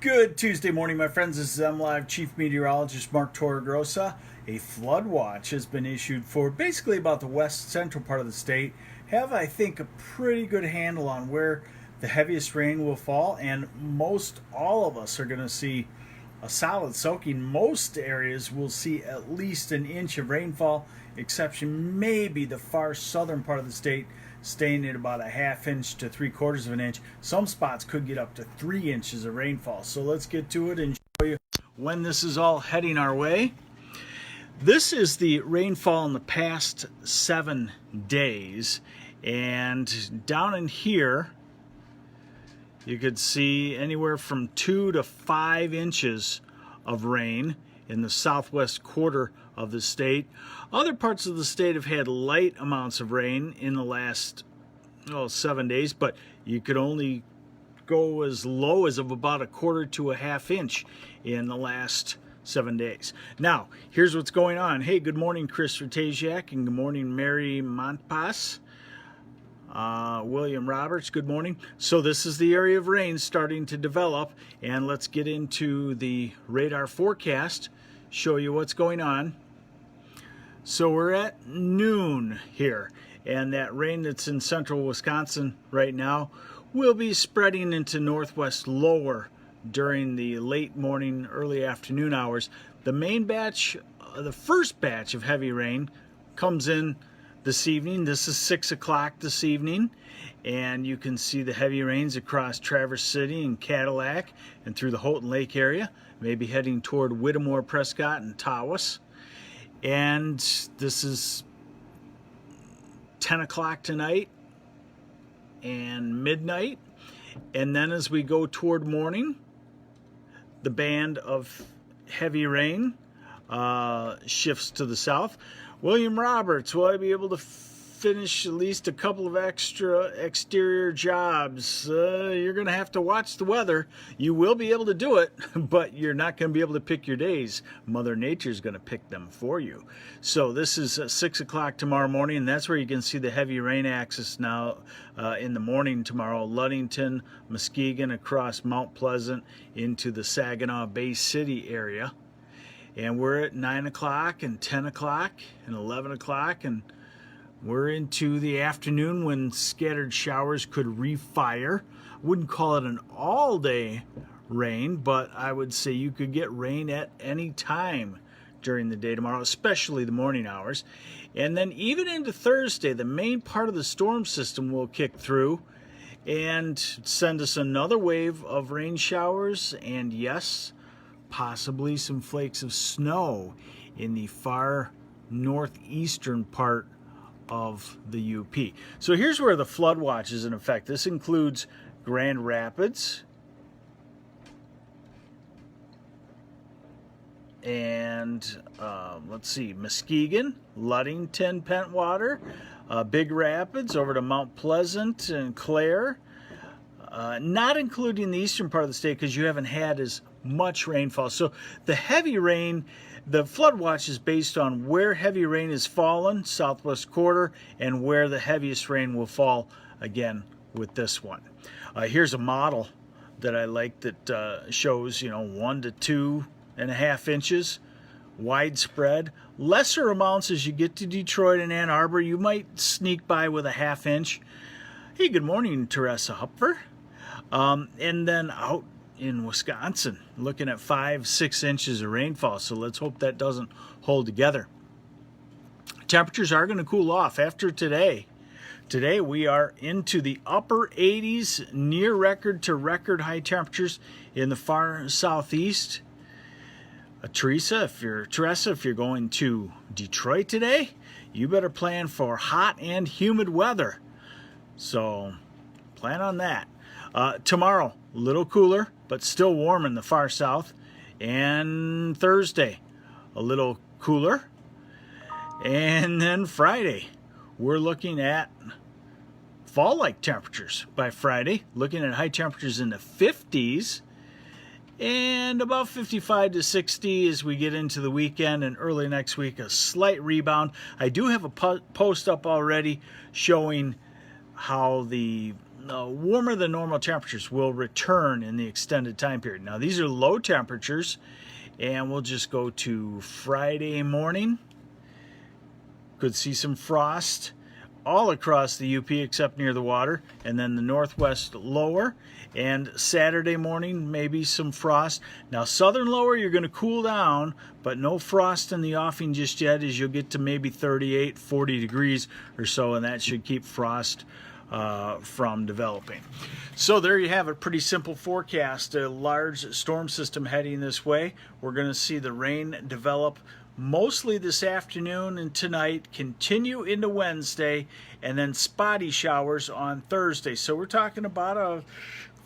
Good Tuesday morning, my friends. This is MLive Chief Meteorologist Mark Torregrossa. A flood watch has been issued for basically about the west central part of the state. Have, I think, a pretty good handle on where the heaviest rain will fall, and most all of us are going to see a solid soaking. Most areas will see at least an inch of rainfall, exception maybe the far southern part of the state, staying at about a ½ inch to 3/4 of an inch. Some spots could get up to 3 inches of rainfall. So let's get to it and show you when this is all heading our way. This is the rainfall in the past 7 days, and down in here you could see anywhere from 2 to 5 inches of rain in the southwest quarter of the state. Other parts of the state have had light amounts of rain in the last 7 days, but you could only go as low as of about 1/4 to a ½ inch in the last 7 days. Now, here's what's going on. Hey, good morning, Chris Rataziak, and good morning, Mary Montpas. William Roberts, good morning. So this is the area of rain starting to develop, and let's get into the radar forecast, show you what's going on. So we're at noon here, and that rain that's in central Wisconsin right now will be spreading into northwest lower during the late morning, early afternoon hours. The main batch, the first batch of heavy rain comes in this evening. This is 6 o'clock this evening, and you can see the heavy rains across Traverse City and Cadillac and through the Houghton Lake area, maybe heading toward Whittemore, Prescott, and Tawas. And this is 10 o'clock tonight and midnight. And then as we go toward morning, the band of heavy rain shifts to the south. William Roberts, will I be able to finish at least a couple of extra exterior jobs? You're going to have to watch the weather. You will be able to do it, but you're not going to be able to pick your days. Mother Nature's going to pick them for you. So this is 6 o'clock tomorrow morning, and that's where you can see the heavy rain axis now in the morning tomorrow. Ludington, Muskegon, across Mount Pleasant into the Saginaw Bay City area. And we're at 9 o'clock and 10 o'clock and 11 o'clock, and we're into the afternoon when scattered showers could refire. Wouldn't call it an all-day rain, but I would say you could get rain at any time during the day tomorrow, especially the morning hours. And then even into Thursday, the main part of the storm system will kick through and send us another wave of rain showers, and yes, possibly some flakes of snow in the far northeastern part of the UP. So here's where the flood watch is in effect. This includes Grand Rapids and let's see, Muskegon, Ludington, Pentwater, Big Rapids over to Mount Pleasant and Clare. Not including the eastern part of the state because you haven't had as much rainfall. So the heavy rain, the flood watch is based on where heavy rain has fallen, southwest quarter, and where the heaviest rain will fall again with this one. Here's a model that I like that shows 1 to 2.5 inches widespread. Lesser amounts as you get to Detroit and Ann Arbor. You might sneak by with a ½ inch. Hey, good morning, Teresa Hupfer. And then out in Wisconsin, looking at 5-6 inches of rainfall. So let's hope that doesn't hold together. Temperatures are going to cool off after today. Today we are into the upper 80s, near record to record high temperatures in the far southeast. Teresa, if you're going to Detroit today, you better plan for hot and humid weather. So plan on that. Tomorrow, a little cooler, but still warm in the far south. And Thursday, a little cooler. And then Friday, we're looking at fall-like temperatures by Friday. Looking at high temperatures in the 50s. And about 55 to 60 as we get into the weekend, and early next week, a slight rebound. I do have a post up already showing how the warmer than normal temperatures will return in the extended time period. Now these are low temperatures, and we'll just go to Friday morning. Could see some frost all across the UP except near the water, and then the northwest lower. And Saturday morning, maybe some frost. Now southern lower, you're going to cool down, but no frost in the offing just yet, as you'll get to maybe 38, 40 degrees or so, and that should keep frost from developing. So there you have it, pretty simple forecast. A large storm system heading this way. We're going to see the rain develop mostly this afternoon and tonight, continue into Wednesday, and then spotty showers on Thursday. So we're talking about a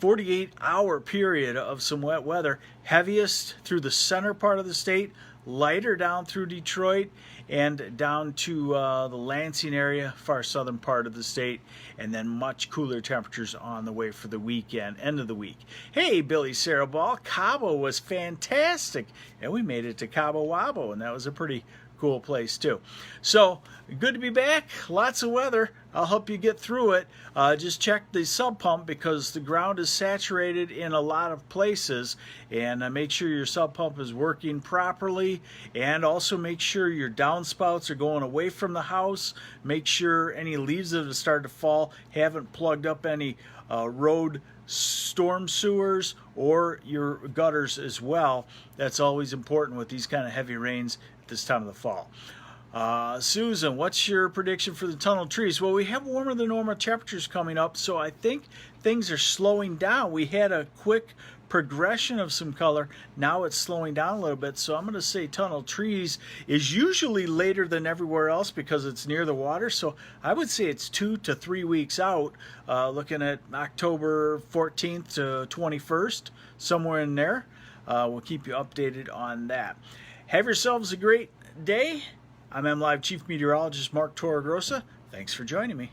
48-hour period of some wet weather, heaviest through the center part of the state, lighter down through Detroit and down to the Lansing area, far southern part of the state, and then much cooler temperatures on the way for the weekend, end of the week. Hey, Billy Saraball, Cabo was fantastic, and we made it to Cabo Wabo, and that was a pretty cool place too. So good to be back. Lots of weather. I'll help you get through it. Just check the sub pump because the ground is saturated in a lot of places, and make sure your sub pump is working properly, and also make sure your downspouts are going away from the house. Make sure any leaves that have started to fall haven't plugged up any road storm sewers or your gutters as well. That's always important with these kind of heavy rains this time of the fall. Susan, what's your prediction for the tunnel trees? Well, we have warmer than normal temperatures coming up, so I think things are slowing down. We had a quick progression of some color. Now it's slowing down a little bit, so I'm going to say tunnel trees is usually later than everywhere else because it's near the water, so I would say it's 2 to 3 weeks out, looking at October 14th to 21st, somewhere in there. We'll keep you updated on that. Have yourselves a great day. I'm MLive Chief Meteorologist Mark Torregrossa. Thanks for joining me.